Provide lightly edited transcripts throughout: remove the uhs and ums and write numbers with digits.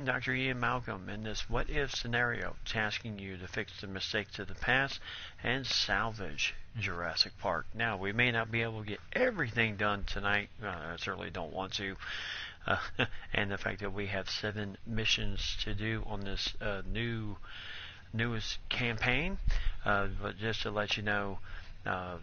Dr. Ian Malcolm in this what if scenario, tasking you to fix the mistakes of the past and salvage Jurassic Park. Now, we may not be able to get everything done tonight. I certainly don't want to. Uh, and the fact that we have 7 missions to do on this newest campaign. But just to let you know, uh,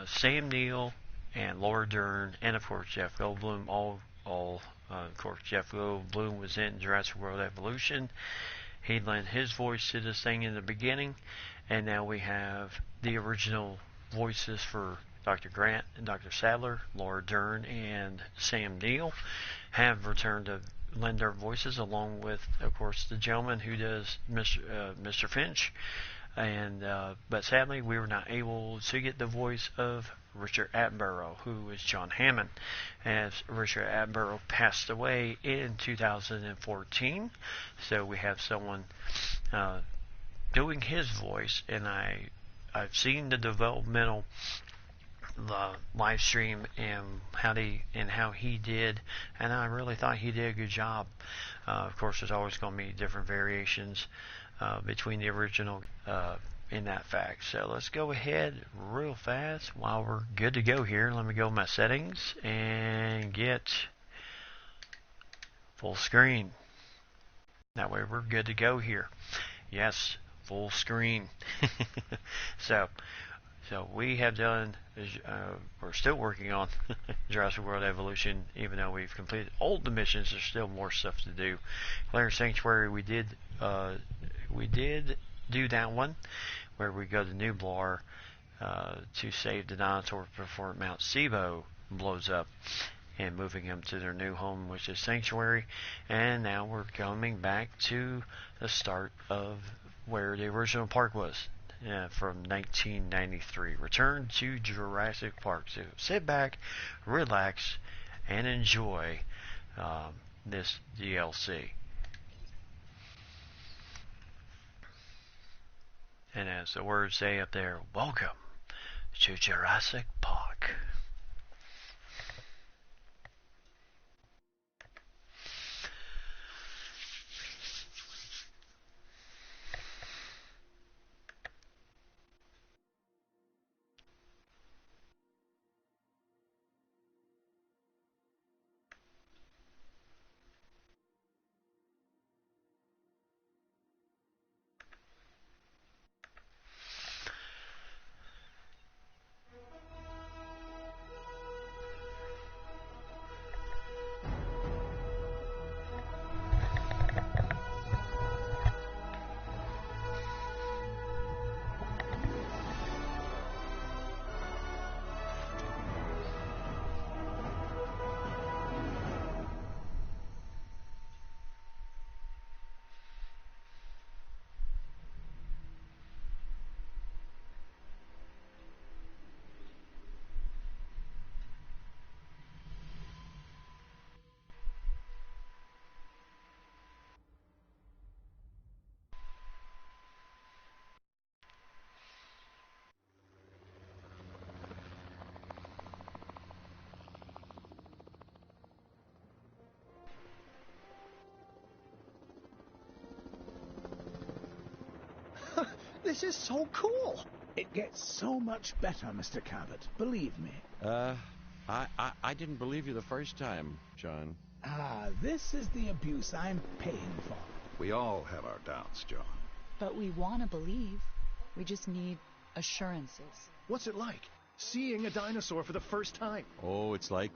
Sam Neill and Laura Dern, and of course Jeff Goldblum, all of course Jeff Goldblum was in Jurassic World Evolution. He lent his voice to this thing in the beginning, and now we have the original voices for Dr. Grant and Dr. Sadler. Laura Dern and Sam Neill have returned to lend their voices, along with, of course, the gentleman who does Mr. Finch. And but sadly, we were not able to get the voice of Richard Attenborough, who is John Hammond, as Richard Attenborough passed away in 2014. So we have someone doing his voice, and I've seen the developmental live stream and how he did, and I really thought he did a good job. Of course, there's always going to be different variations between the original in that fact. So let's go ahead real fast while we're good to go here. Let me go to my settings and get full screen. That way we're good to go here. Yes, full screen. So we have done, we're still working on Jurassic World Evolution, even though we've completed all the missions. There's still more stuff to do. Claire Sanctuary, we did do that one, where we go to Nublar to save the dinosaur before Mount Sibo blows up, and moving them to their new home, which is Sanctuary. And now we're coming back to the start of where the original park was. From 1993. Return to Jurassic Park. So sit back, relax, and enjoy this DLC. And as the words say up there, welcome to Jurassic Park. This is so cool. It gets so much better, Mr. Cabot. Believe me. I didn't believe you the first time, John. This is the abuse I'm paying for. We all have our doubts, John. But we want to believe. We just need assurances. What's it like, seeing a dinosaur for the first time? Oh, it's like,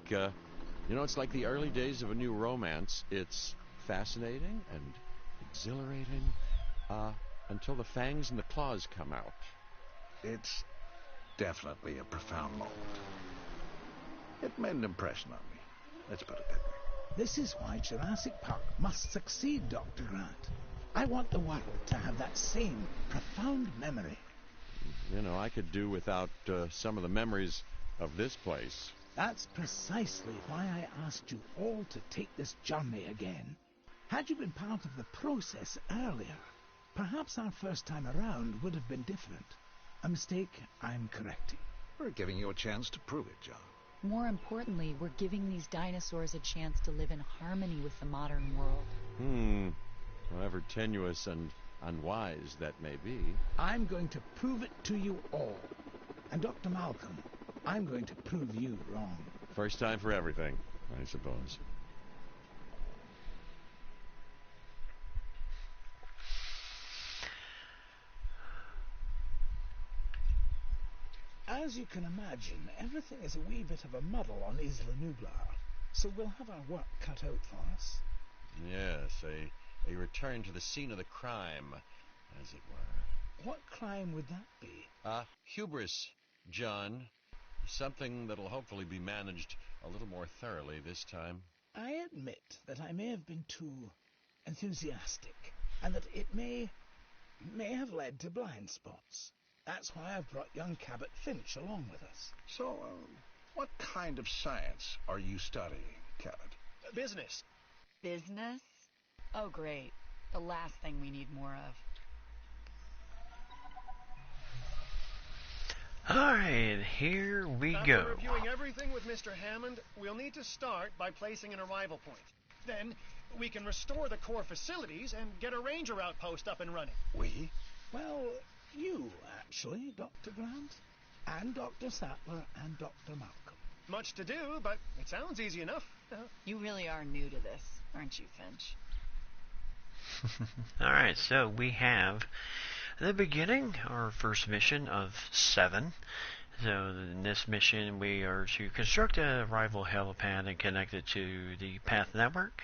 it's like the early days of a new romance. It's fascinating and exhilarating, until the fangs and the claws come out. It's definitely a profound moment. It made an impression on me. Let's put it that way. This is why Jurassic Park must succeed, Dr. Grant. I want the world to have that same profound memory. I could do without some of the memories of this place. That's precisely why I asked you all to take this journey again. Had you been part of the process earlier, perhaps our first time around would have been different. A mistake I'm correcting. We're giving you a chance to prove it, John. More importantly, we're giving these dinosaurs a chance to live in harmony with the modern world. However tenuous and unwise that may be. I'm going to prove it to you all. And Dr. Malcolm, I'm going to prove you wrong. First time for everything, I suppose. As you can imagine, everything is a wee bit of a muddle on Isla Nublar, so we'll have our work cut out for us. Yes, a return to the scene of the crime, as it were. What crime would that be? Hubris, John. Something that'll hopefully be managed a little more thoroughly this time. I admit that I may have been too enthusiastic, and that it may have led to blind spots. That's why I've brought young Cabot Finch along with us. So, what kind of science are you studying, Cabot? Business. Business? Oh, great. The last thing we need more of. Alright, here we After go. reviewing everything with Mr. Hammond, we'll need to start by placing an arrival point. Then, we can restore the core facilities and get a ranger outpost up and running. We? Well, you, actually, Dr. Grant, and Dr. Sattler, and Dr. Malcolm. Much to do, but it sounds easy enough. You really are new to this, aren't you, Finch? Alright, so we have the beginning, our first mission of 7. So in this mission we are to construct a rival helipad and connect it to the path network,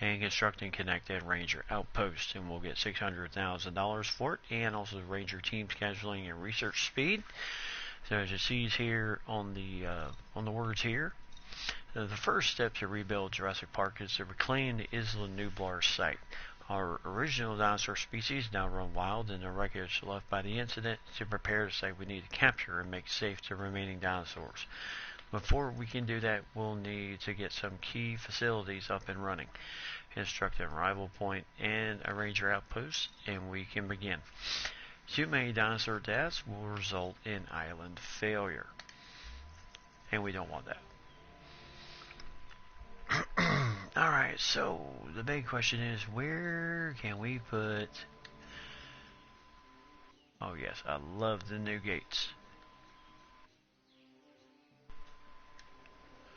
and construct and connect a ranger outpost, and we'll get $600,000 for it, and also ranger team scheduling and research speed. So as you see here on the words here, the first step to rebuild Jurassic Park is to reclaim the Isla Nublar site. Our original dinosaur species now run wild in the wreckage left by the incident. To prepare the site, we need to capture and make safe the remaining dinosaurs. Before we can do that, we'll need to get some key facilities up and running, construct an arrival point and a ranger outpost, and we can begin. Too many dinosaur deaths will result in island failure, and we don't want that. Alright, so the big question is, where can we put... Oh yes, I love the new gates.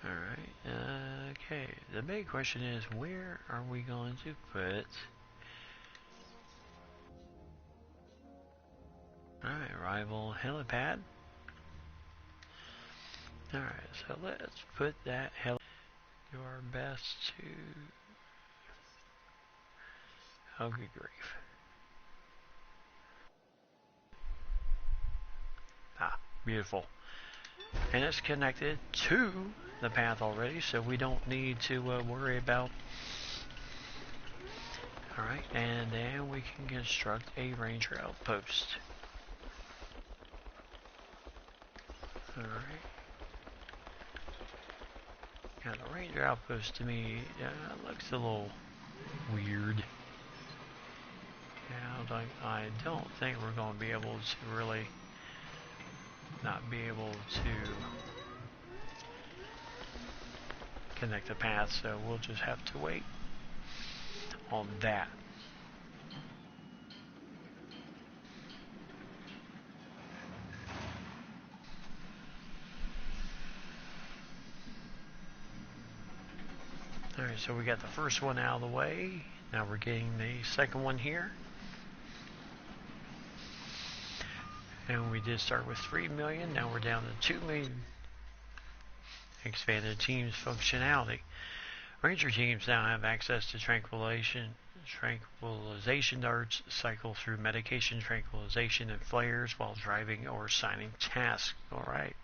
Alright, okay, the big question is, where are we going to put... Alright, rival helipad. Alright, so let's put that helipad. Do our best to... Oh, good grief. Ah, beautiful. And it's connected to the path already, so we don't need to worry about... Alright, and then we can construct a ranger outpost. Alright. Now the ranger outpost to me looks a little weird. Yeah, I don't think we're going to be able to really not be able to connect the path, so we'll just have to wait on that. Alright, so we got the first one out of the way. Now we're getting the second one here. And we did start with 3 million, now we're down to 2 million. Expanded teams functionality. Ranger teams now have access to tranquilization darts, cycle through medication, tranquilization, and flares while driving or assigning tasks. Alright.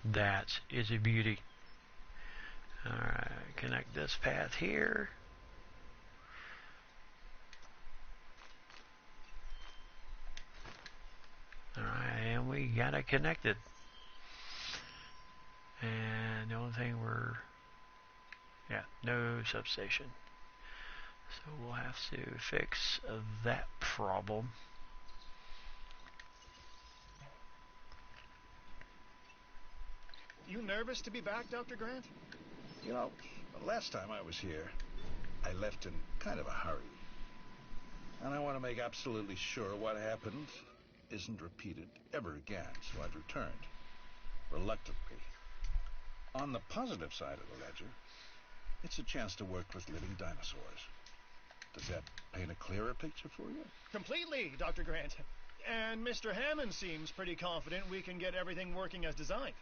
That is a beauty. Alright, connect this path here. Alright, and we got it connected. And the only thing no substation. So we'll have to fix that problem. You nervous to be back, Dr. Grant? You know, the last time I was here, I left in kind of a hurry. And I want to make absolutely sure what happened isn't repeated ever again, so I've returned, reluctantly. On the positive side of the ledger, it's a chance to work with living dinosaurs. Does that paint a clearer picture for you? Completely, Dr. Grant. And Mr. Hammond seems pretty confident we can get everything working as designed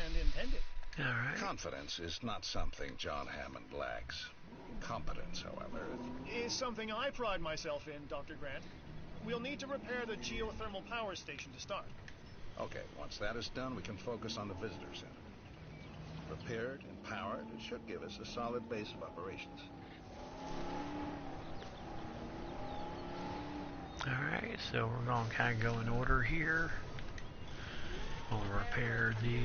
and intended. All right. Confidence is not something John Hammond lacks. Competence, however, Is something I pride myself in, Dr. Grant. We'll need to repair the geothermal power station to start. Okay, once that is done, we can focus on the visitor center. Repaired and powered, it should give us a solid base of operations. Alright, so we're going to kind of go in order here. We'll repair the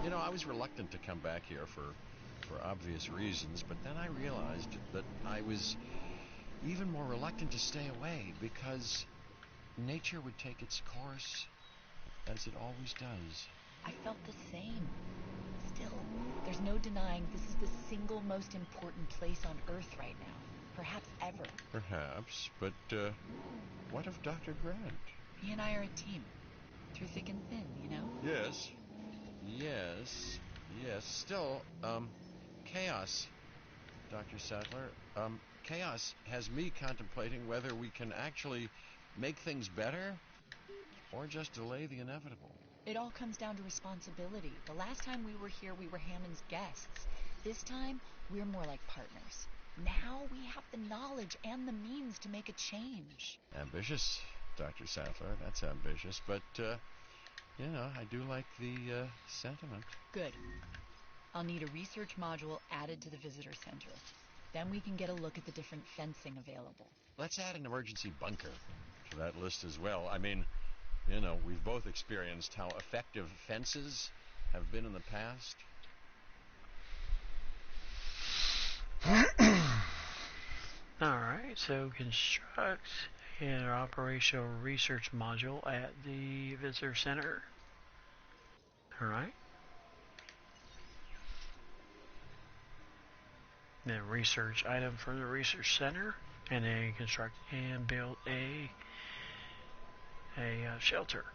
You know, I was reluctant to come back here for obvious reasons, but then I realized that I was even more reluctant to stay away because nature would take its course as it always does. I felt the same. Still, there's no denying this is the single most important place on Earth right now. Perhaps ever. Perhaps, but what of Dr. Grant? He and I are a team. Through thick and thin, you know? Yes. Still, chaos, Dr. Sattler. Chaos has me contemplating whether we can actually make things better or just delay the inevitable. It all comes down to responsibility. The last time we were here, we were Hammond's guests. This time, we're more like partners. Now we have the knowledge and the means to make a change. Ambitious, Dr. Sattler. That's ambitious, but, you know, I do like the sentiment. Good. I'll need a research module added to the visitor center. Then we can get a look at the different fencing available. Let's add an emergency bunker to that list as well. I mean, you know, we've both experienced how effective fences have been in the past. Alright, so construct an operational research module at the visitor center. Alright. Then research item from the research center, and then construct and build a shelter.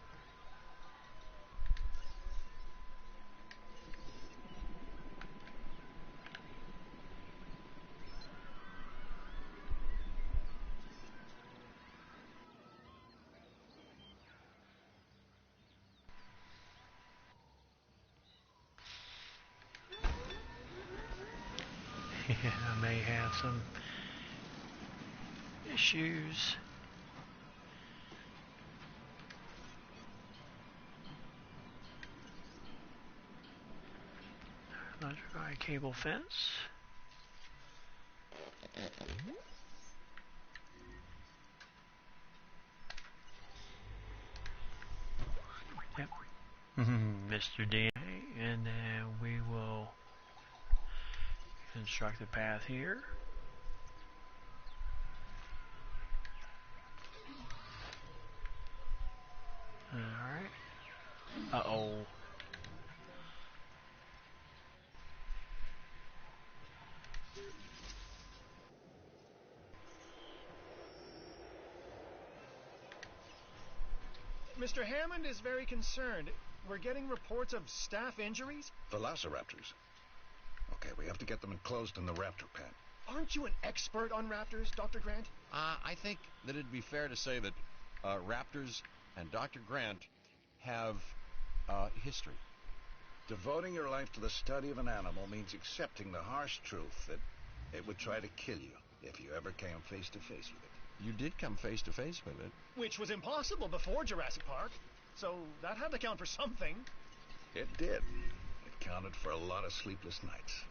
I may have some issues. Let's try cable fence. Yep. Mr. DNA, and then we will construct the path here. Alright. Uh-oh. Mr. Hammond is very concerned. We're getting reports of staff injuries. Velociraptors. Okay, we have to get them enclosed in the raptor pen. Aren't you an expert on raptors, Dr. Grant? I think that it'd be fair to say that Raptors and Dr. Grant have history. Devoting your life to the study of an animal means accepting the harsh truth that it would try to kill you if you ever came face to face with it. You did come face to face with it. Which was impossible before Jurassic Park. So that had to count for something. It did. It counted for a lot of sleepless nights.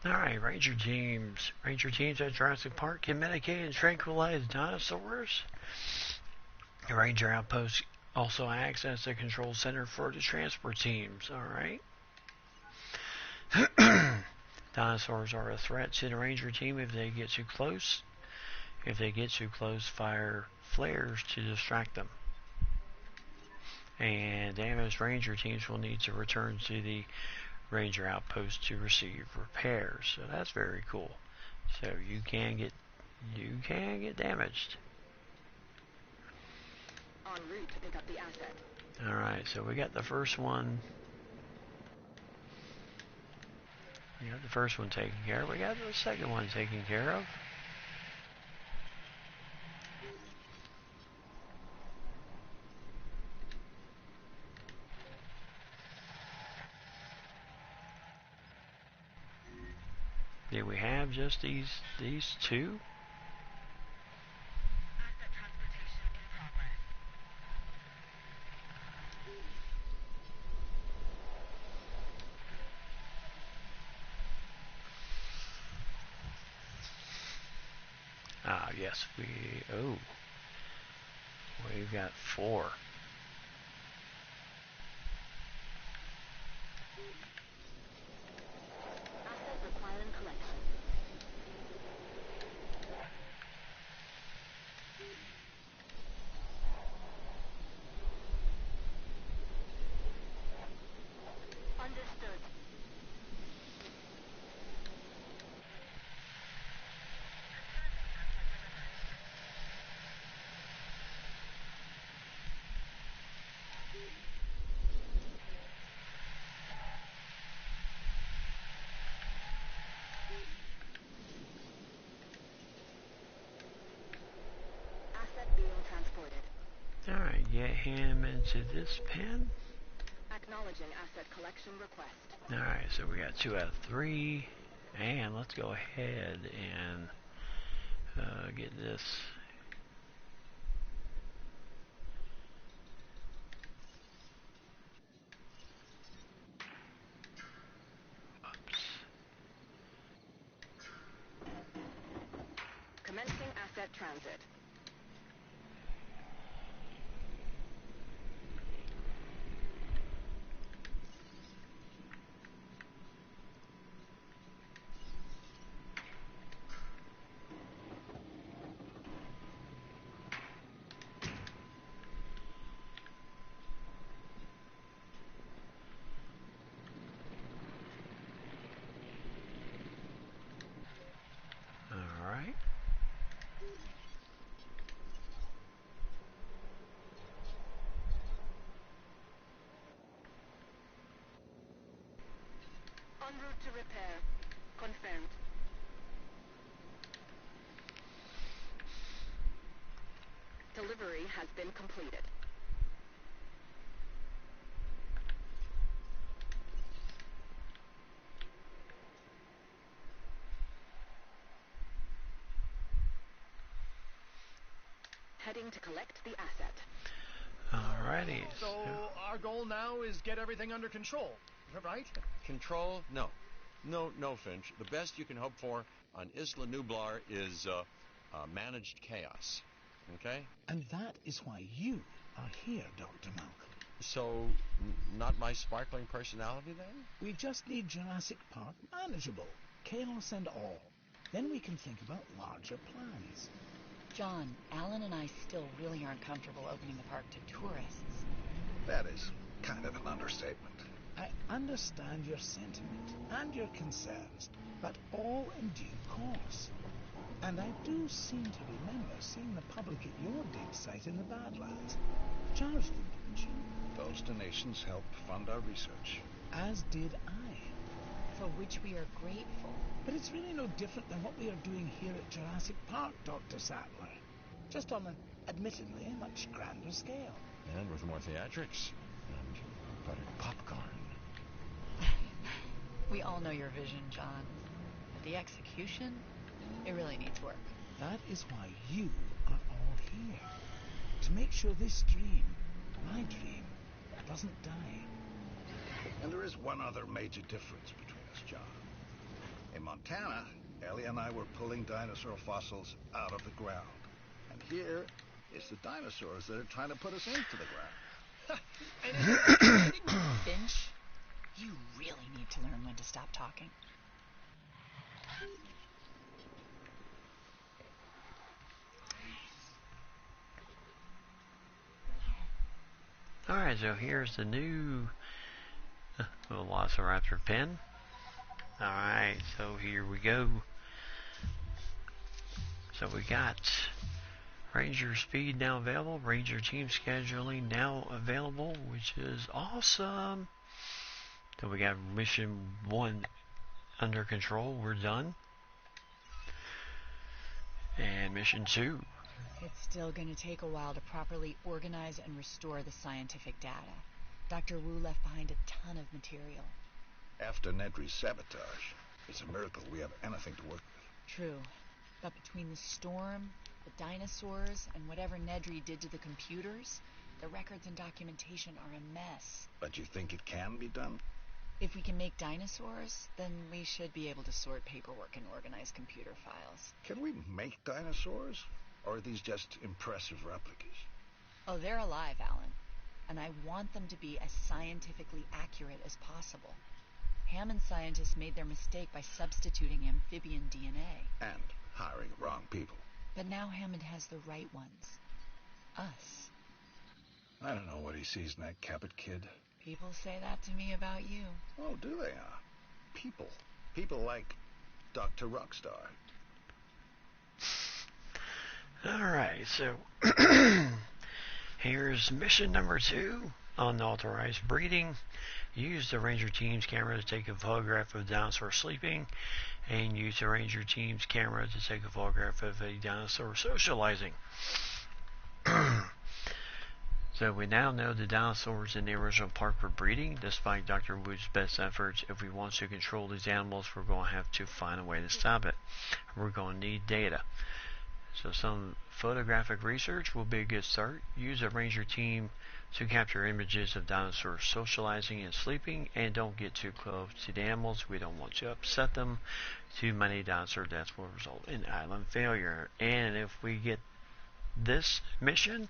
Alright, Ranger teams. Ranger teams at Jurassic Park can medicate and tranquilize dinosaurs. The Ranger outpost also acts as the control center for the transport teams. Alright. Dinosaurs are a threat to the Ranger team if they get too close. If they get too close, fire flares to distract them. And damaged Ranger teams will need to return to the Ranger outpost to receive repairs. So that's very cool. So you can get damaged. En route to pick up the asset. Alright, so we got the first one. We got the first one taken care of. We got the second one taken care of. Did we have just these two? Asset transportation in progress. Ah, yes, we've got 4. Asset requiring collection. Understood. Asset being transported. Alright, get him into this pen. Acknowledging asset collection request. Alright, so we got 2 out of 3. And let's go ahead and get this. Oops. Commencing asset transit. Alright. En route to repair. Confirmed. Delivery has been completed. Heading to collect the asset. Alrighty. So our goal now is get everything under control, right? Control? No. No, Finch. The best you can hope for on Isla Nublar is managed chaos. Okay? And that is why you are here, Dr. Malcolm. So, not my sparkling personality then? We just need Jurassic Park manageable, chaos and all. Then we can think about larger plans. John, Alan and I still really aren't comfortable opening the park to tourists. That is kind of an understatement. I understand your sentiment and your concerns, but all in due course. And I do seem to remember seeing the public at your dig site in the Badlands. Charged them, didn't you? Those donations helped fund our research. As did I. For which we are grateful. But it's really no different than what we are doing here at Jurassic Park, Dr. Sattler. Just on an admittedly much grander scale. And with more theatrics. And buttered popcorn. We all know your vision, John. But the execution, it really needs work. That is why you are here. To make sure this dream, my dream, doesn't die. And there is one other major difference between us, John. In Montana, Ellie and I were pulling dinosaur fossils out of the ground. And here, it's the dinosaurs that are trying to put us into the ground. Finch, you really need to learn when to stop talking. Alright, so here's the new Velociraptor pen. Alright, so here we go. So we got Ranger speed now available, Ranger team scheduling now available, which is awesome. So we got mission 1 under control, we're done. And mission 2. It's still going to take a while to properly organize and restore the scientific data. Dr. Wu left behind a ton of material. After Nedry's sabotage, it's a miracle we have anything to work with. True. But between the storm, the dinosaurs, and whatever Nedry did to the computers, the records and documentation are a mess. But you think it can be done? If we can make dinosaurs, then we should be able to sort paperwork and organize computer files. Can we make dinosaurs? Or are these just impressive replicas? Oh, they're alive, Alan. And I want them to be as scientifically accurate as possible. Hammond scientists made their mistake by substituting amphibian DNA. And hiring the wrong people. But now Hammond has the right ones. Us. I don't know what he sees in that Cabot kid. People say that to me about you. Oh, do they? People. People like Dr. Rockstar. Alright, so here's mission number 2, unauthorized breeding. Use the Ranger team's camera to take a photograph of a dinosaur sleeping, and use the Ranger team's camera to take a photograph of a dinosaur socializing. So we now know the dinosaurs in the original park were breeding. Despite Dr. Wu's best efforts, if we want to control these animals, we're going to have to find a way to stop it. We're going to need data. So some photographic research will be a good start. Use a Ranger team to capture images of dinosaurs socializing and sleeping, and don't get too close to the animals. We don't want to upset them. Too many dinosaur deaths will result in island failure. And if we get this mission,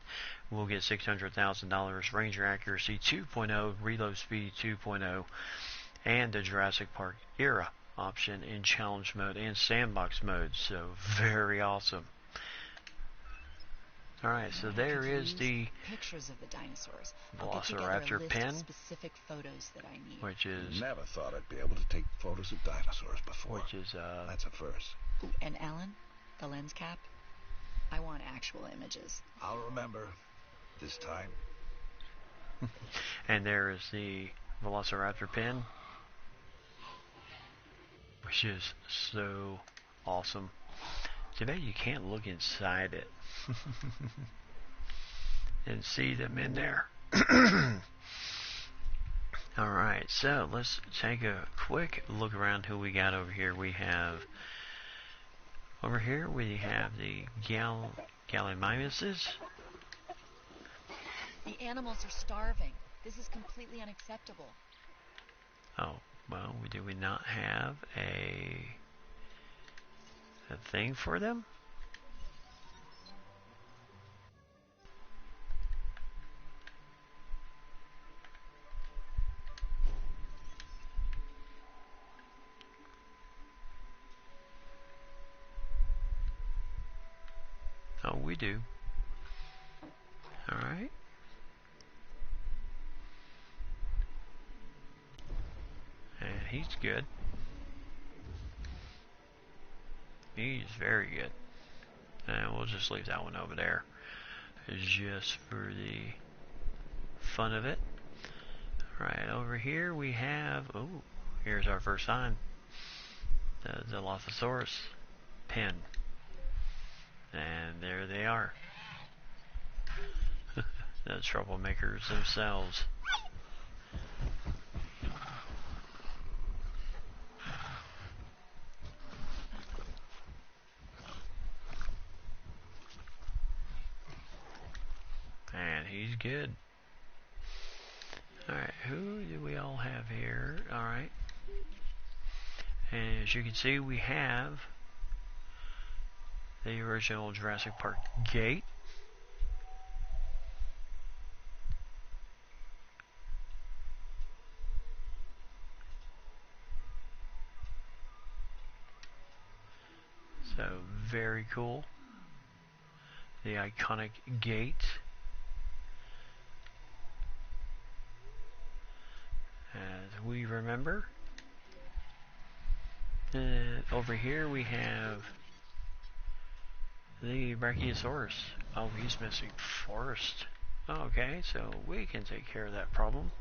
we'll get $600,000, Ranger accuracy 2.0, reload speed 2.0, and the Jurassic Park era option in challenge mode and sandbox mode. So very awesome. Alright, so there is the pictures of the dinosaurs. Velociraptor pen, specific photos that I need. which is Never thought I'd be able to take photos of dinosaurs before. which is That's a first. Ooh, and Alan, the lens cap. I want actual images. I'll remember. This time. and there is the Velociraptor pen, which is so awesome. Too bad you can't look inside it and see them in there. Alright, so let's take a quick look around who we got over here. We have over here we have the Gallimimuses. The animals are starving. This is completely unacceptable. Oh, well, do we not have a thing for them? Oh, we do. Alright. And he's good. He's very good. And we'll just leave that one over there just for the fun of it. Right over here we have, oh, here's our first sign. The Dilophosaurus pen. And there they are. The troublemakers themselves. good. Alright, who do we all have here? Alright. And as you can see, we have the original Jurassic Park gate. So, very cool. The iconic gate. As we remember. Over here we have the Brachiosaurus. Oh, he's missing first. Okay, so we can take care of that problem.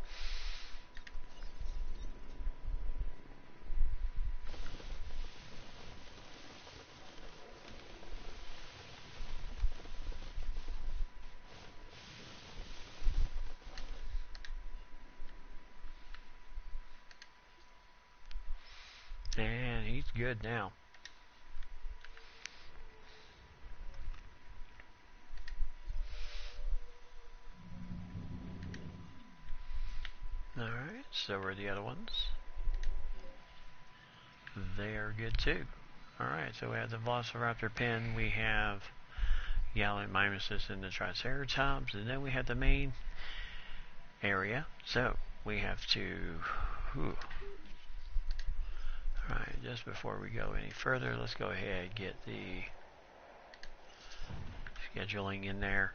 And he's good now. Alright, so are the other ones. They are good too. Alright, so we have the Velociraptor pen, we have Gallimimuses and the Triceratops, and then we have the main area. So we have to... Alright, just before we go any further, let's go ahead and get the scheduling in there.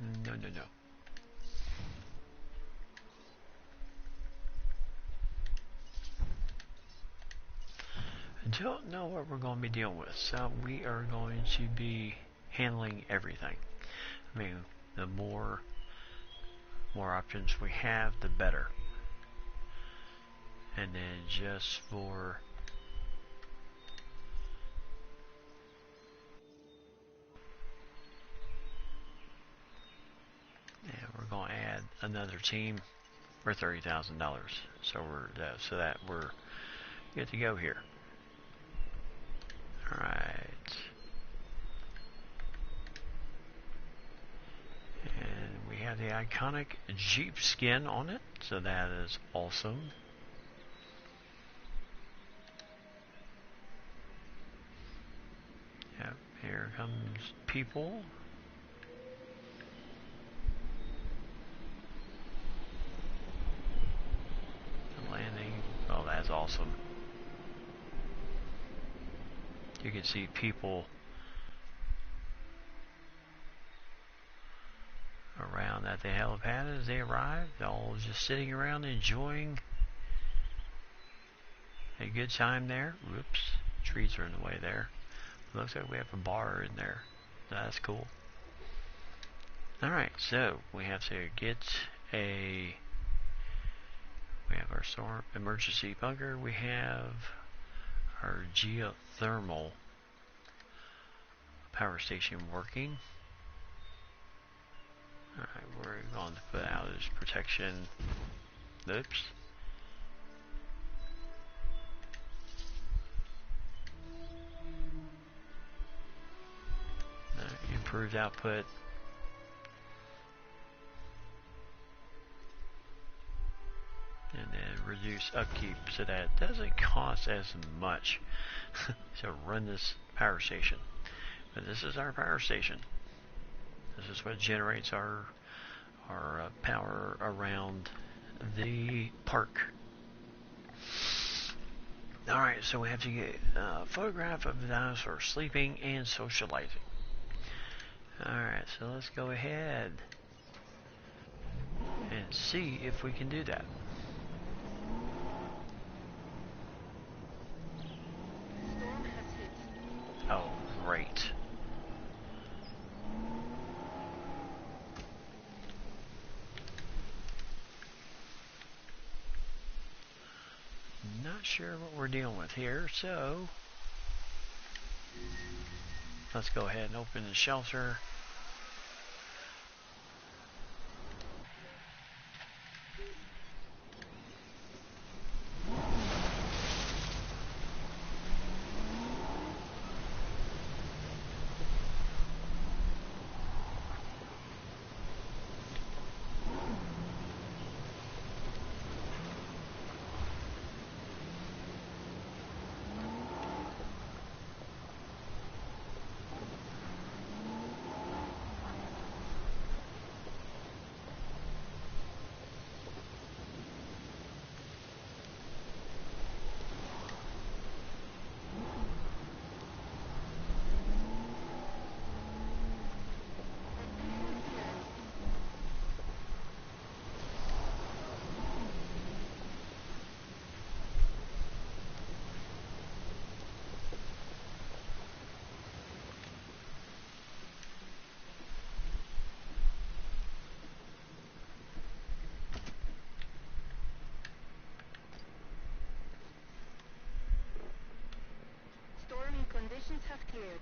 No. I don't know what we're going to be dealing with, so we are going to be handling everything. I mean, the more options we have, the better. And then just for we're going to add another team for $30,000. So we're good to go here. All right. And we have the iconic Jeep skin on it, so that is awesome. Yep, here comes people. The landing. Oh, that's awesome. You can see people around at the helipad as they arrive. They're all just sitting around enjoying a good time there. Whoops, trees are in the way there. Looks like we have a bar in there. That's cool. Alright, so we have to get we have our storm emergency bunker. We have our geothermal power station working. Alright, we're going to put outage protection. Oops. Improved output. And then reduce upkeep so that it doesn't cost as much to run this power station. But this is our power station. This is what generates our power around the park. Alright, so we have to get a photograph of the dinosaur sleeping and socializing. Alright, so let's go ahead and see if we can do that. Storm has hit. Oh, great. Not sure what we're dealing with here, so let's go ahead and open the shelter. cleared.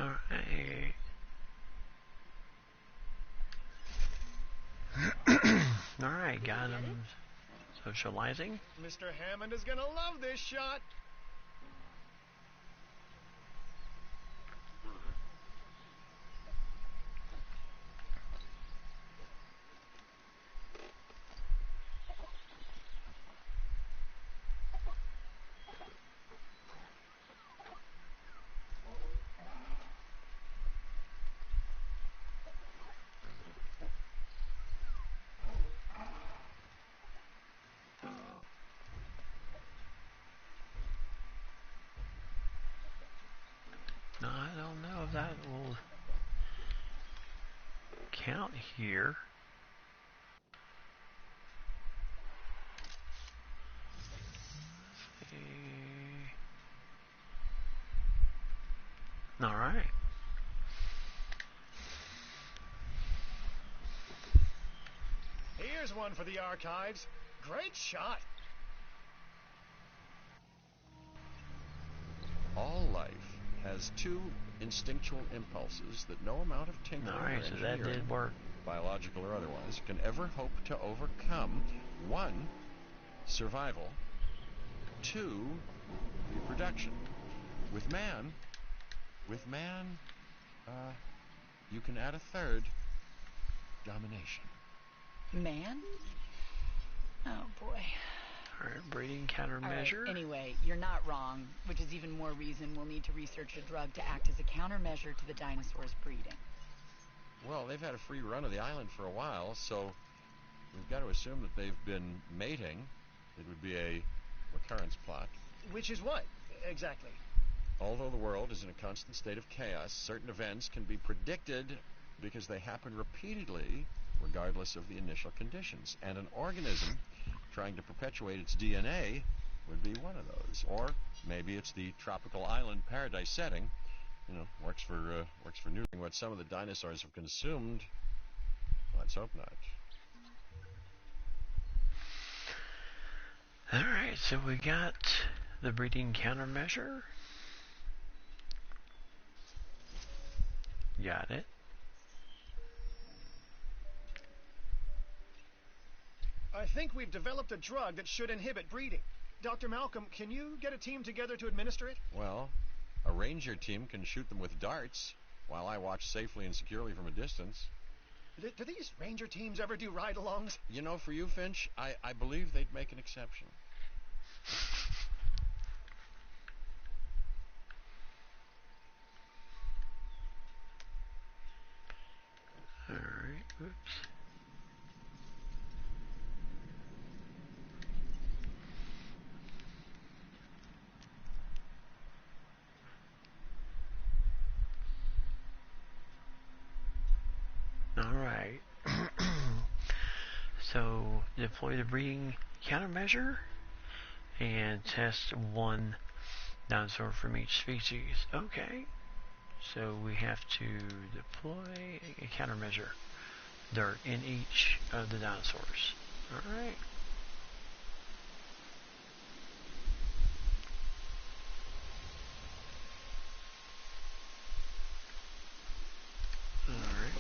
Alright. Alright, got him socializing. Mr. Hammond is gonna love this shot. No, I don't know if that will count here. Alright. Here's one for the archives. Great shot. All life has two instinctual impulses that no amount of tinkering or Alright, so that engineering, did work. biological or otherwise, can ever hope to overcome. One, survival. Two, reproduction. With man, you can add a third, domination. Man? Oh, boy. Alright, breeding countermeasure. All right, anyway, you're not wrong, which is even more reason we'll need to research a drug to act as a countermeasure to the dinosaurs' breeding. Well, they've had a free run of the island for a while, so we've got to assume that they've been mating. It would be a recurrence plot. Which is what, exactly? Although the world is in a constant state of chaos, certain events can be predicted because they happen repeatedly, regardless of the initial conditions. And an organism trying to perpetuate its DNA would be one of those. Or maybe it's the tropical island paradise setting. You know, works for neutering what some of the dinosaurs have consumed. Let's hope not. Alright, so we got the breeding countermeasure. Got it. I think we've developed a drug that should inhibit breeding. Dr. Malcolm, can you get a team together to administer it? Well, a ranger team can shoot them with darts, while I watch safely and securely from a distance. Do these ranger teams ever do ride-alongs? You know, for you, Finch, I believe they'd make an exception. Alright, oops. Alright. So, deploy the breeding countermeasure and test one dinosaur from each species. Okay. So we have to deploy a countermeasure dart in each of the dinosaurs. Alright. Alright.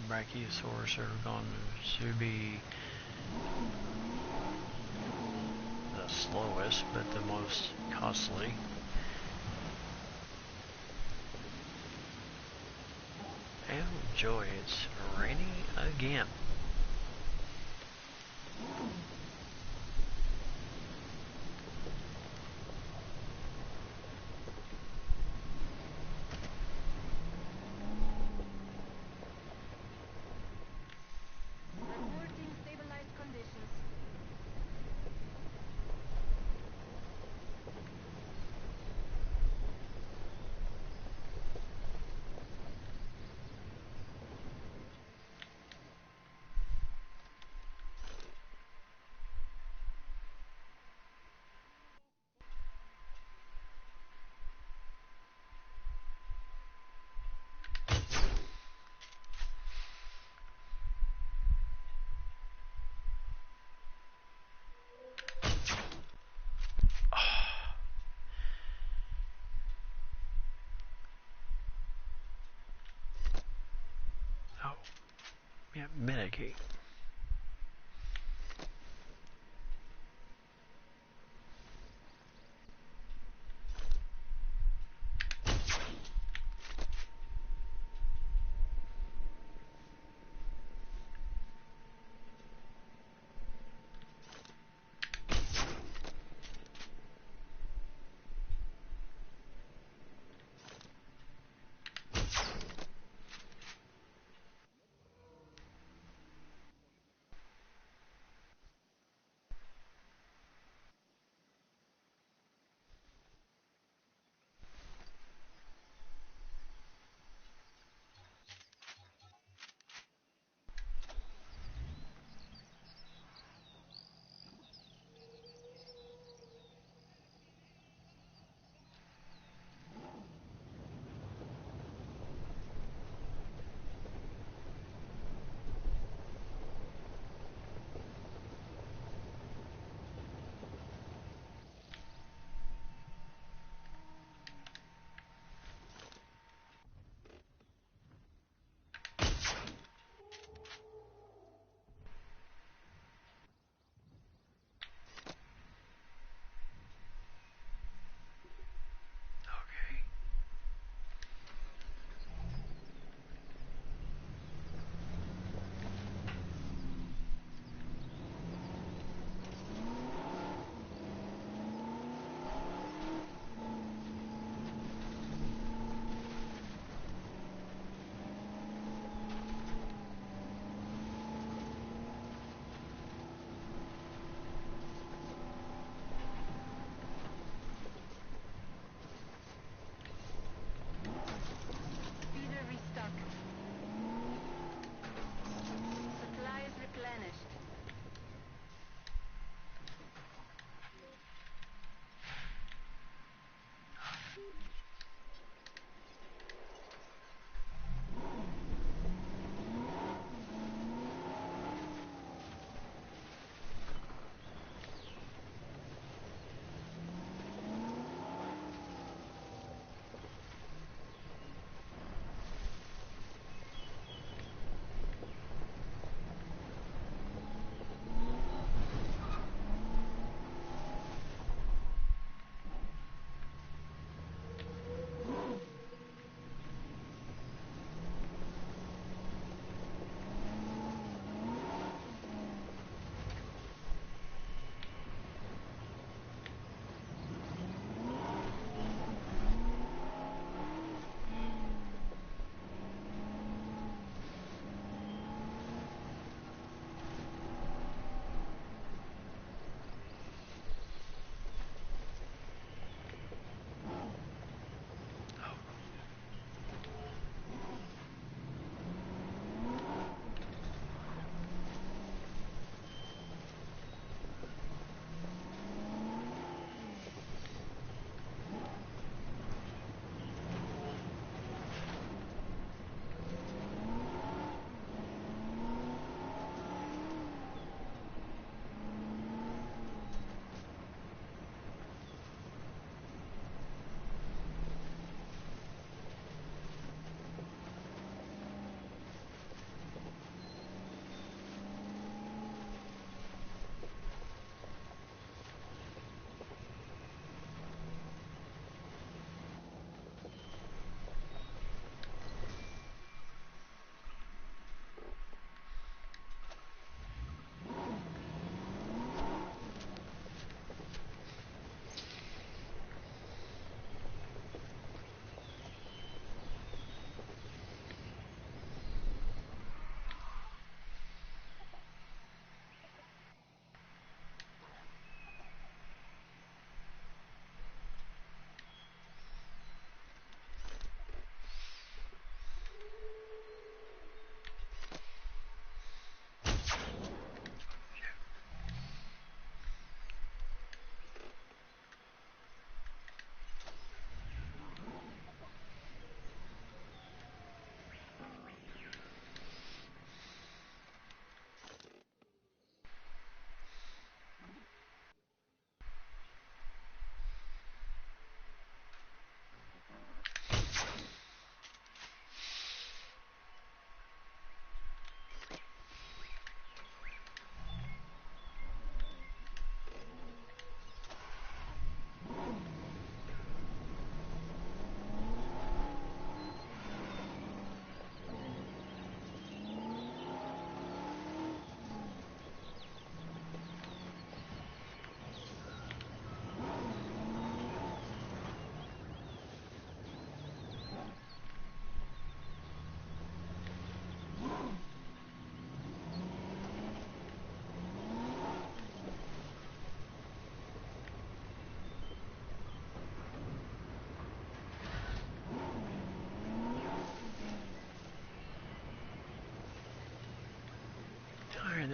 Brachiosaurs are going to be the slowest, but the most costly. And joy, it's raining again. Reporting stabilized conditions. Oh, yeah, mitigate.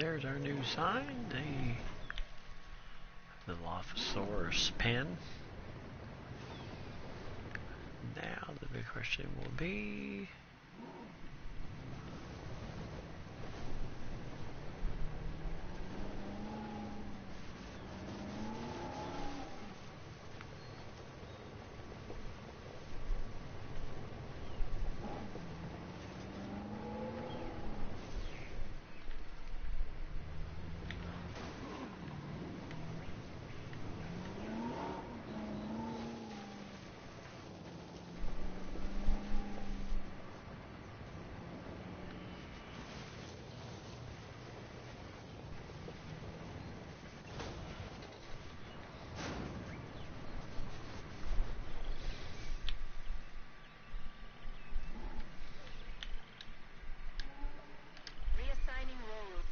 there's our new sign, the Dilophosaurus pen. Now the big question will be, Reassigning roles.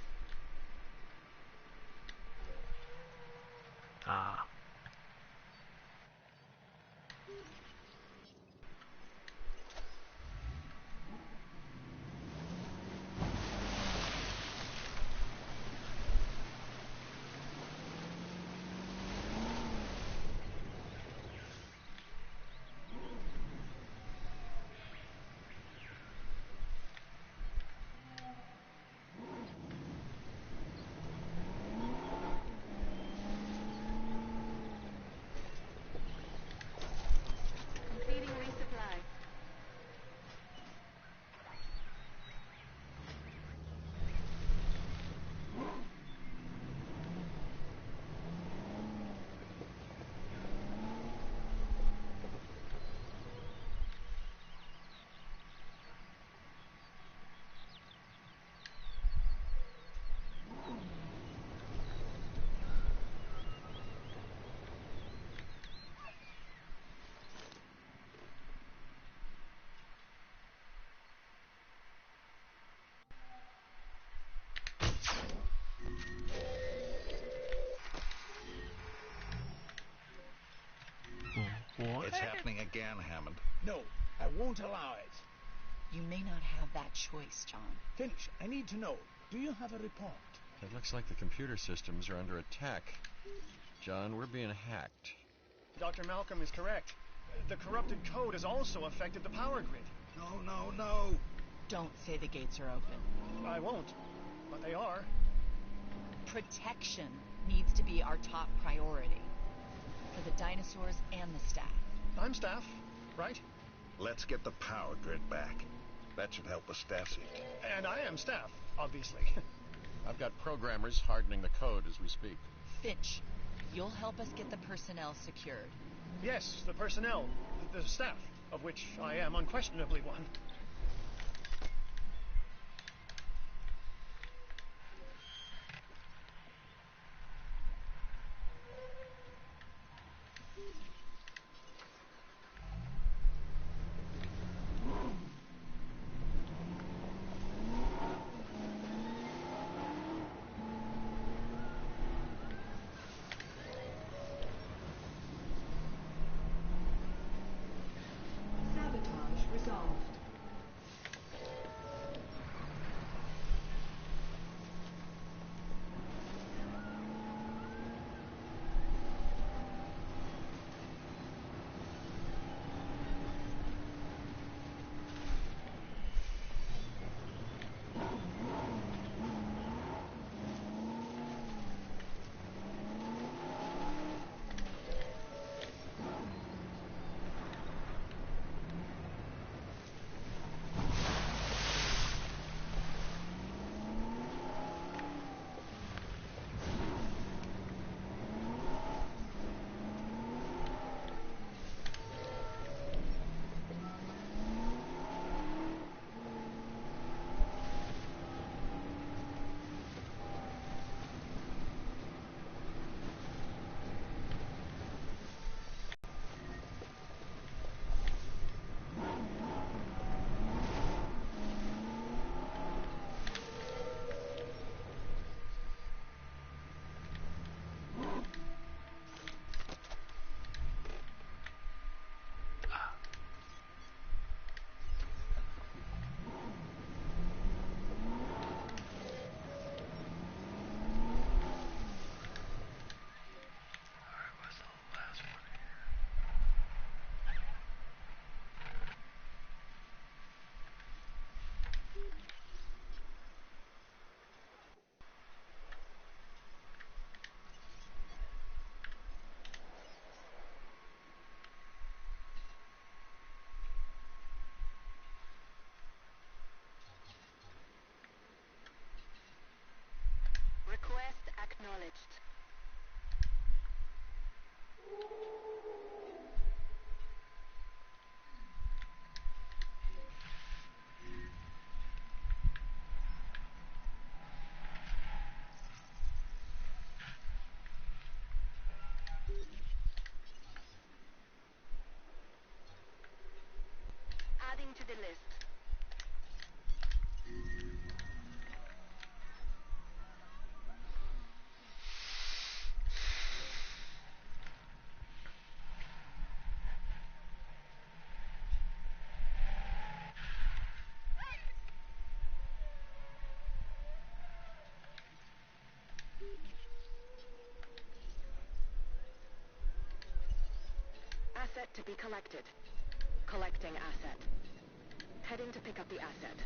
Completing resupply. what? It's happening again, Hammond. No, I won't allow it. You may not have that choice, John. Finch, I need to know. Do you have a report? It looks like the computer systems are under attack. John, we're being hacked. Dr. Malcolm is correct. The corrupted code has also affected the power grid. No, no, no. Don't say the gates are open. I won't, but they are. Protection needs to be our top priority. For the dinosaurs and the staff. I'm staff, right? Let's get the power grid back. That should help with staff safety. And I am staff, obviously. I've got programmers hardening the code as we speak. Finch, you'll help us get the personnel secured. Yes, the personnel, the staff, of which I am unquestionably one. Sabotage resolved. the list. Asset to be collected. Collecting asset. Heading to pick up the asset.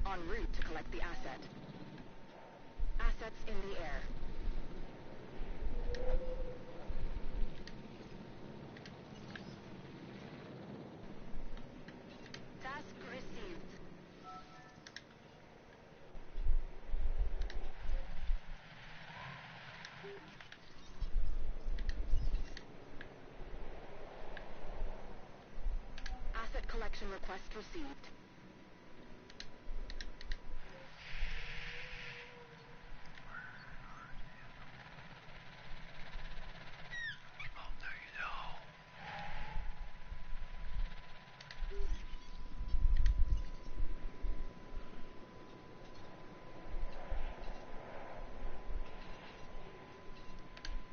En route to collect the asset. Assets in the air. Task received. Asset collection request received.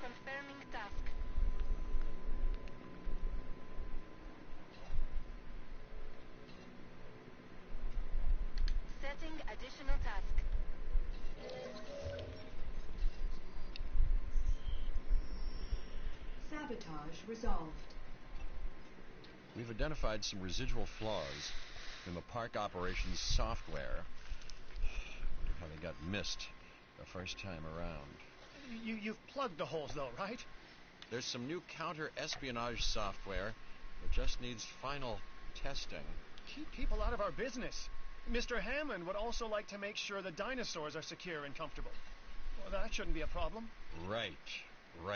Confirming task. Setting additional task. Sabotage resolved. We've identified some residual flaws in the park operations software. Wonder how they got missed the first time around. You've plugged the holes, though, right? There's some new counter-espionage software that just needs final testing. Keep people out of our business. Mr. Hammond would also like to make sure the dinosaurs are secure and comfortable. Well, that shouldn't be a problem. Right.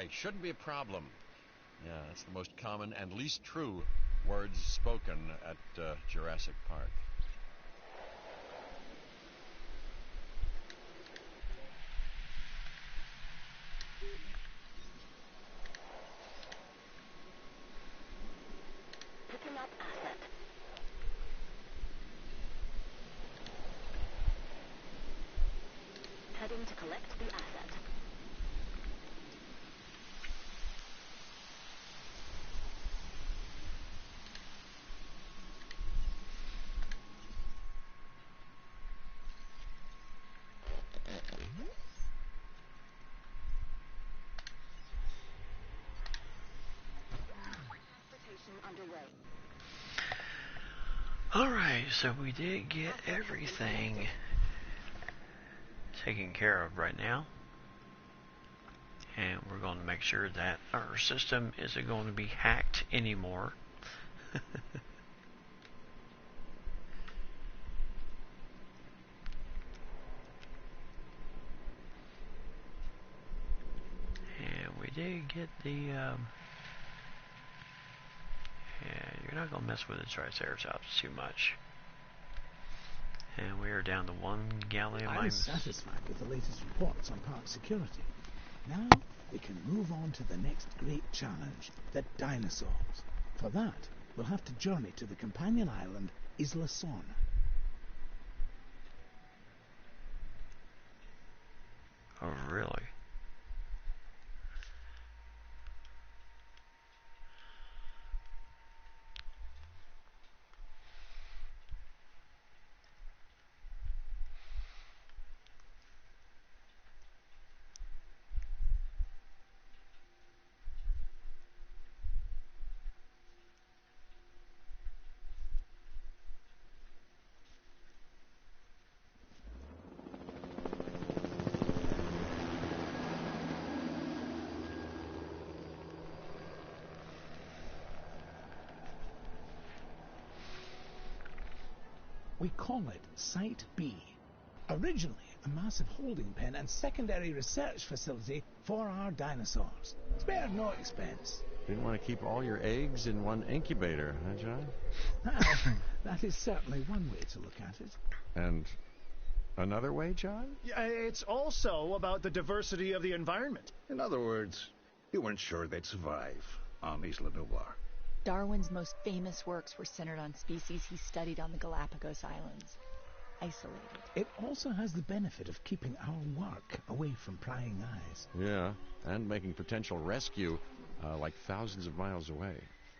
Shouldn't be a problem. Yeah, that's the most common and least true words spoken at Jurassic Park. Picking up asset. Heading to collect the asset. Transportation underway. Alright, so we did get everything taken care of right now. And we're going to make sure that our system isn't going to be hacked anymore. And we did get the yeah, you're not going to mess with the Triceratops too much. And we are down to 1 galleon I'm minus. satisfied with the latest reports on park security. Now we can move on to the next great challenge, the dinosaurs. For that, we'll have to journey to the companion island, Isla Son. Oh, really? We call it Site B. Originally, a massive holding pen and secondary research facility for our dinosaurs. Spared no expense. Didn't want to keep all your eggs in one incubator, huh, John? Well, that is certainly one way to look at it. And another way, John? Yeah, it's also about the diversity of the environment. In other words, you weren't sure they'd survive on Isla Nublar. Darwin's most famous works were centered on species he studied on the Galapagos Islands. Isolated. It also has the benefit of keeping our work away from prying eyes. Yeah, and making potential rescue like thousands of miles away.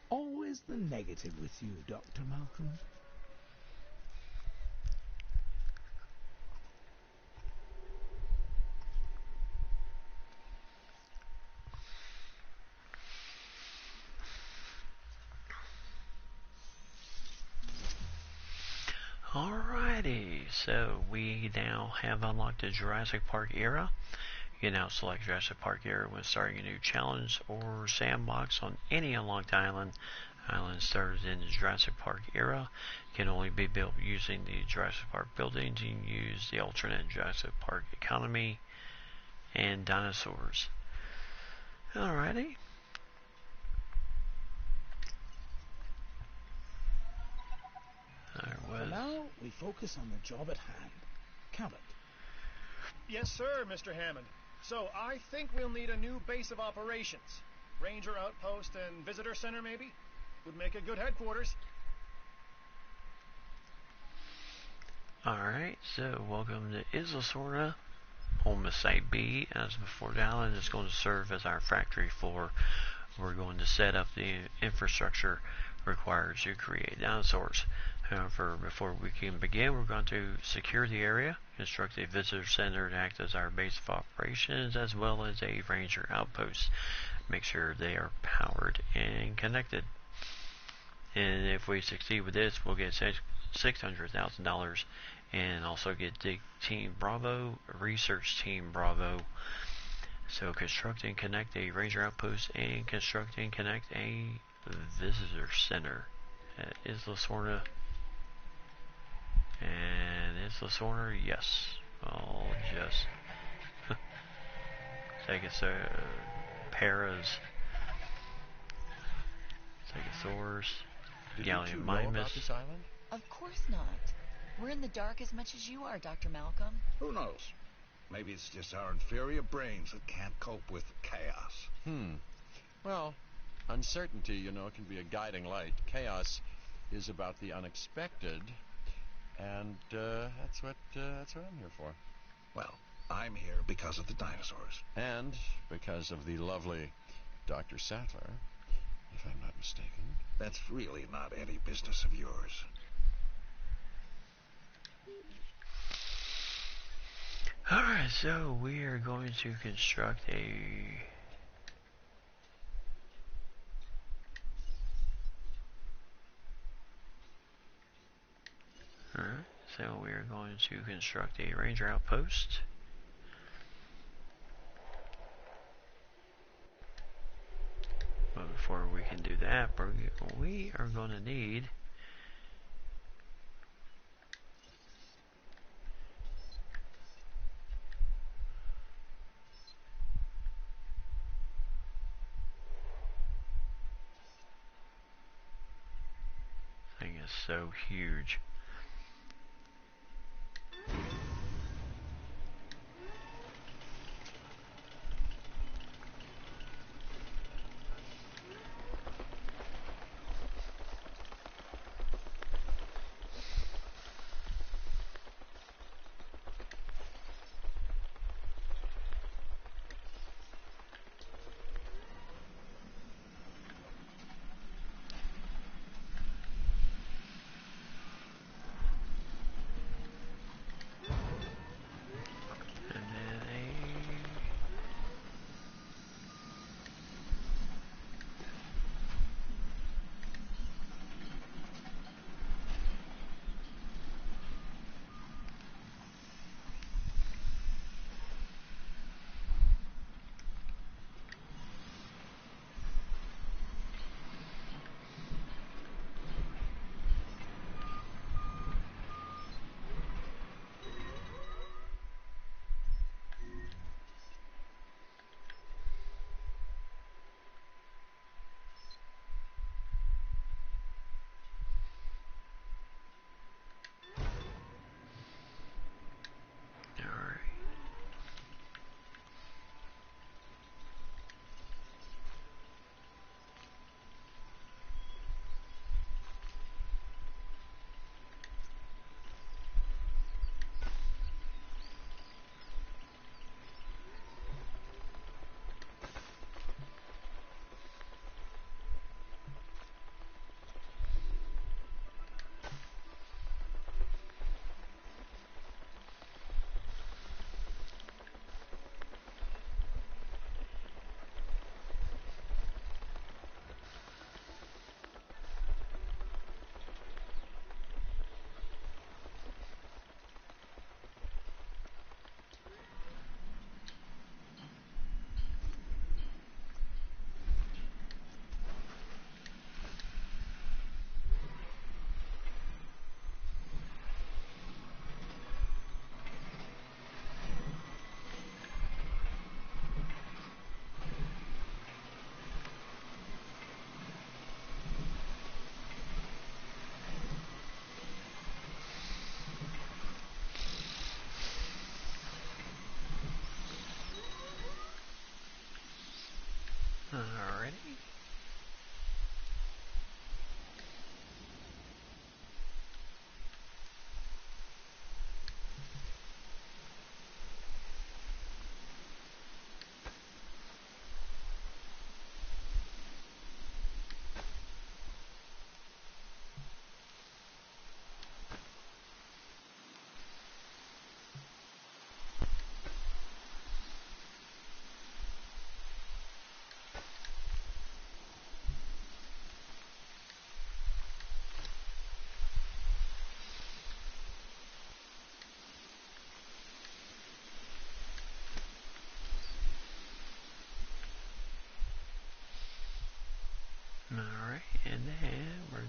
Always the negative with you, Dr. Malcolm. Alrighty, so we now have unlocked the Jurassic Park era. You can now select Jurassic Park era when starting a new challenge or sandbox on any unlocked island. Islands started in the Jurassic Park era can only be built using the Jurassic Park buildings. You can use the alternate Jurassic Park economy and dinosaurs. Alrighty. For now, we focus on the job at hand. Cabot. Yes, sir, Mr. Hammond. So I think we'll need a new base of operations. Ranger outpost and visitor center, maybe? Would make a good headquarters. Alright, so welcome to Isla Sorna, home of Site B. As before, the island is going to serve as our factory floor. We're going to set up the infrastructure required to create dinosaurs. However, before we can begin, we're going to secure the area, construct a visitor center to act as our base of operations, as well as a ranger outpost. Make sure they are powered and connected. And if we succeed with this, we'll get $600,000 and also get Dig Team Bravo, Research Team Bravo. So construct and connect a ranger outpost and construct and connect a visitor center at Isla Sorna. And Isla Sorna, yes. I'll just Paras, Stegosaurus, Did you two know about this island? Of course not. We're in the dark as much as you are, Dr. Malcolm. Who knows? Maybe it's just our inferior brains that can't cope with chaos. Well, uncertainty, can be a guiding light. Chaos is about the unexpected, and that's what I'm here for. Well, I'm here because of the dinosaurs. And because of the lovely Dr. Sattler, if I'm not mistaken. That's really not any business of yours. Alright, so we are going to construct a ranger outpost. But before we can do that, we are going to need thing is so huge.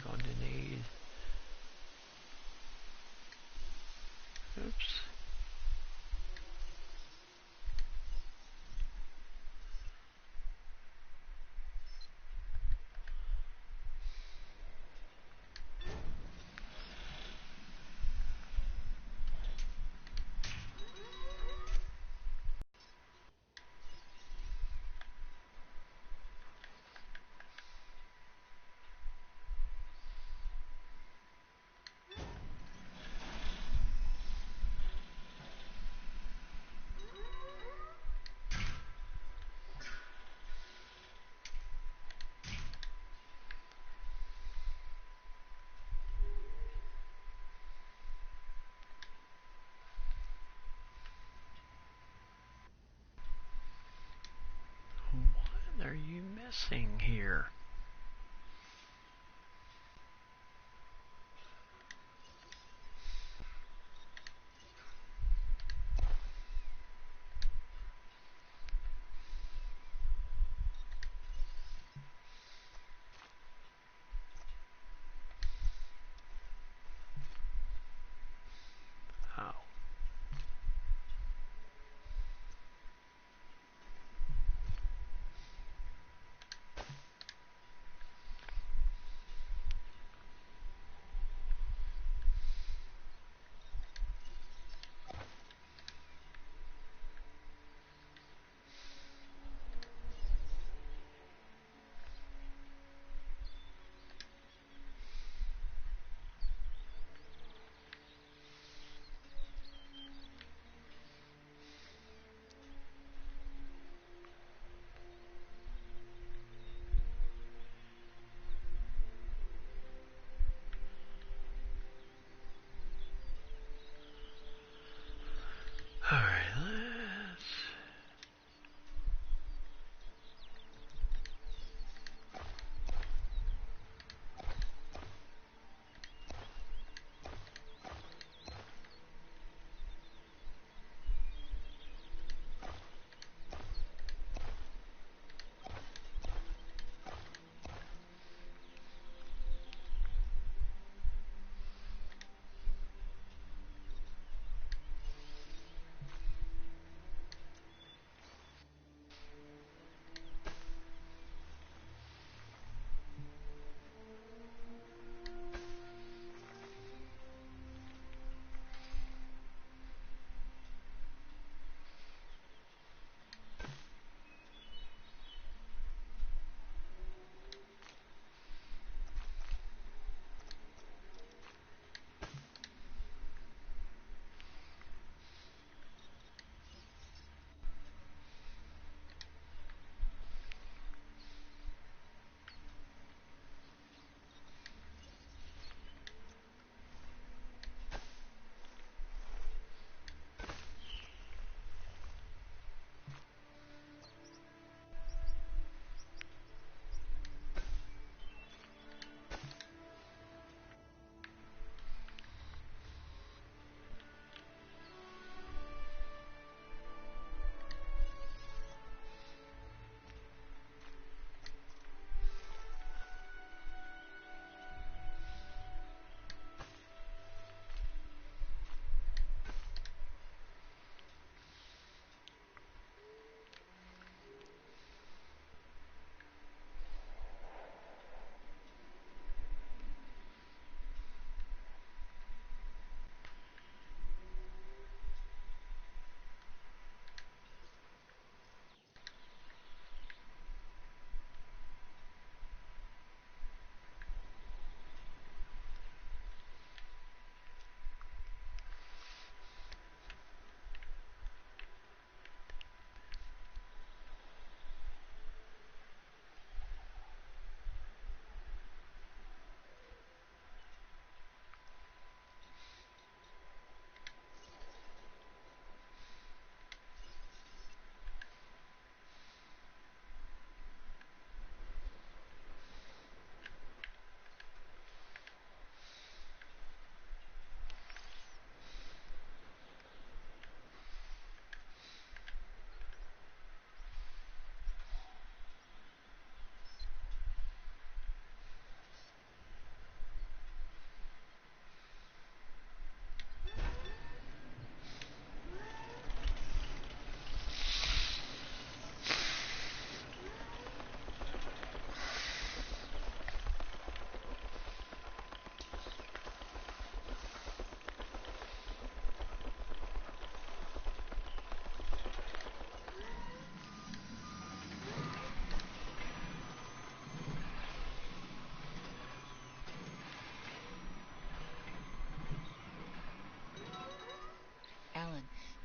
going to need. Oops. What are you missing here? Oh.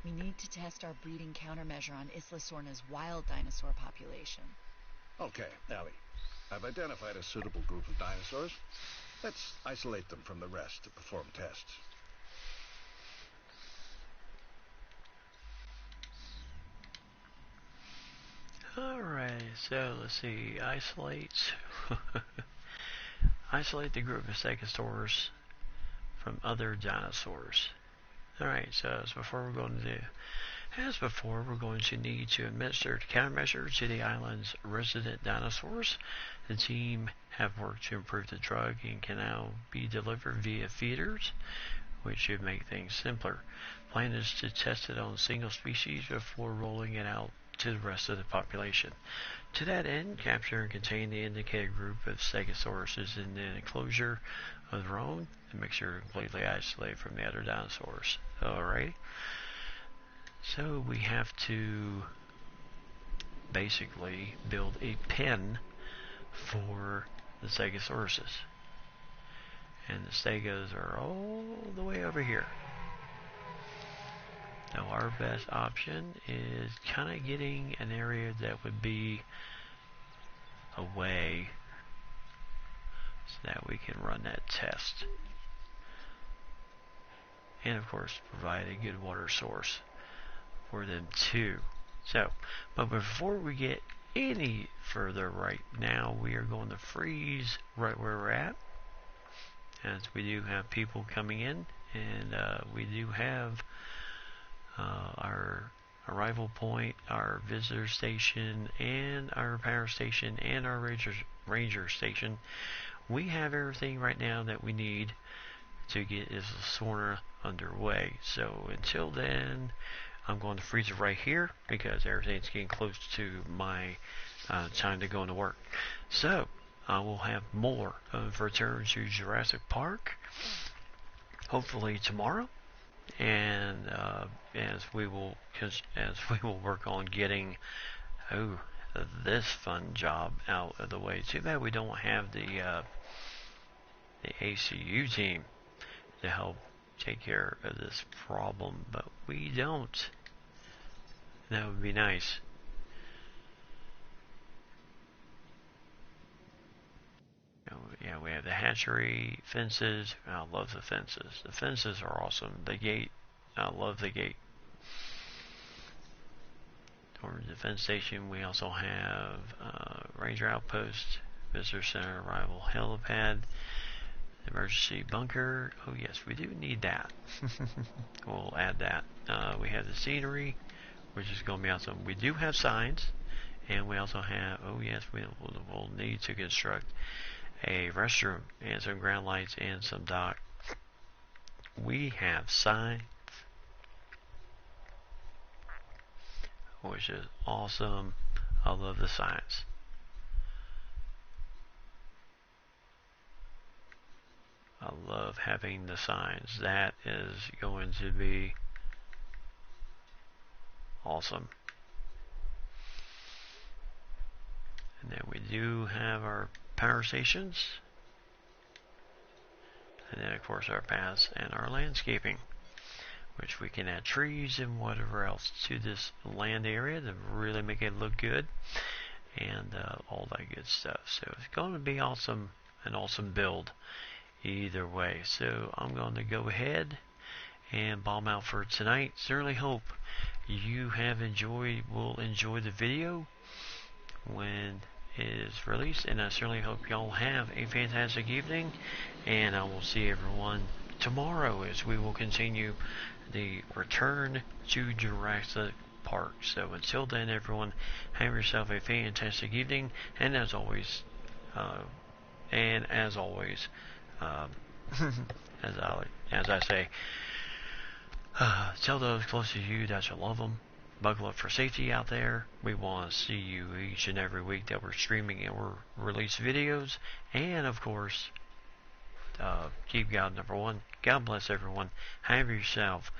We need to test our breeding countermeasure on Isla Sorna's wild dinosaur population. Okay, Ellie. I've identified a suitable group of dinosaurs. Let's isolate them from the rest to perform tests. Alright, so let's see. Isolate the group of stegosaurs from other dinosaurs. Alright, so as before we're going to need to administer the countermeasure to the island's resident dinosaurs. The team have worked to improve the drug and can now be delivered via feeders, which should make things simpler. Plan is to test it on single species before rolling it out to the rest of the population. To that end, capture and contain the indicated group of stegosauruses in an enclosure of their own and make sure to completely isolate from the other dinosaurs. Alright. So we have to basically build a pen for the stegosauruses. And the stegos are all the way over here. Now our best option is kind of getting an area that would be away so that we can run that test. And of course provide a good water source for them too. So, but before we get any further right now, we are going to freeze right where we're at, as we do have people coming in, and we do have our arrival point, our visitor station, and our power station, and our ranger station. We have everything right now that we need to get Isla Sorna underway. So until then, I'm going to freeze it right here because everything's getting close to my time to go into work. So I will have more of Return to Jurassic Park hopefully tomorrow, and as we will work on getting this fun job out of the way. Too bad we don't have the ACU team to help take care of this problem, but we don't. That would be nice. Yeah, we have the hatchery, fences. I love the fences. The fences are awesome. The gate, I love the gate. Towards the defense station, we also have ranger outpost, visitor center, arrival helipad, emergency bunker. Oh yes, we do need that. We'll add that. We have the scenery, which is going to be awesome. We do have signs, and we also have, oh yes, we'll need to construct a restroom and some ground lights and some dock. We have signs, which is awesome. I love the signs. I love having the signs. That is going to be awesome. And then we do have our power stations. And then of course our paths and our landscaping, which we can add trees and whatever else to this land area to really make it look good, and all that good stuff. So it's going to be awesome, an awesome build either way. So I'm going to go ahead and bomb out for tonight. Certainly hope you will enjoy the video when it is released, and I certainly hope y'all have a fantastic evening, and I will see everyone tomorrow as we will continue the Return to Jurassic Park. So until then, everyone, have yourself a fantastic evening, and as always, as I say, tell those close to you that you love them. Buckle up for safety out there. We want to see you each and every week that we're streaming and we're release videos. And of course, keep God number one. God bless everyone. Have yourself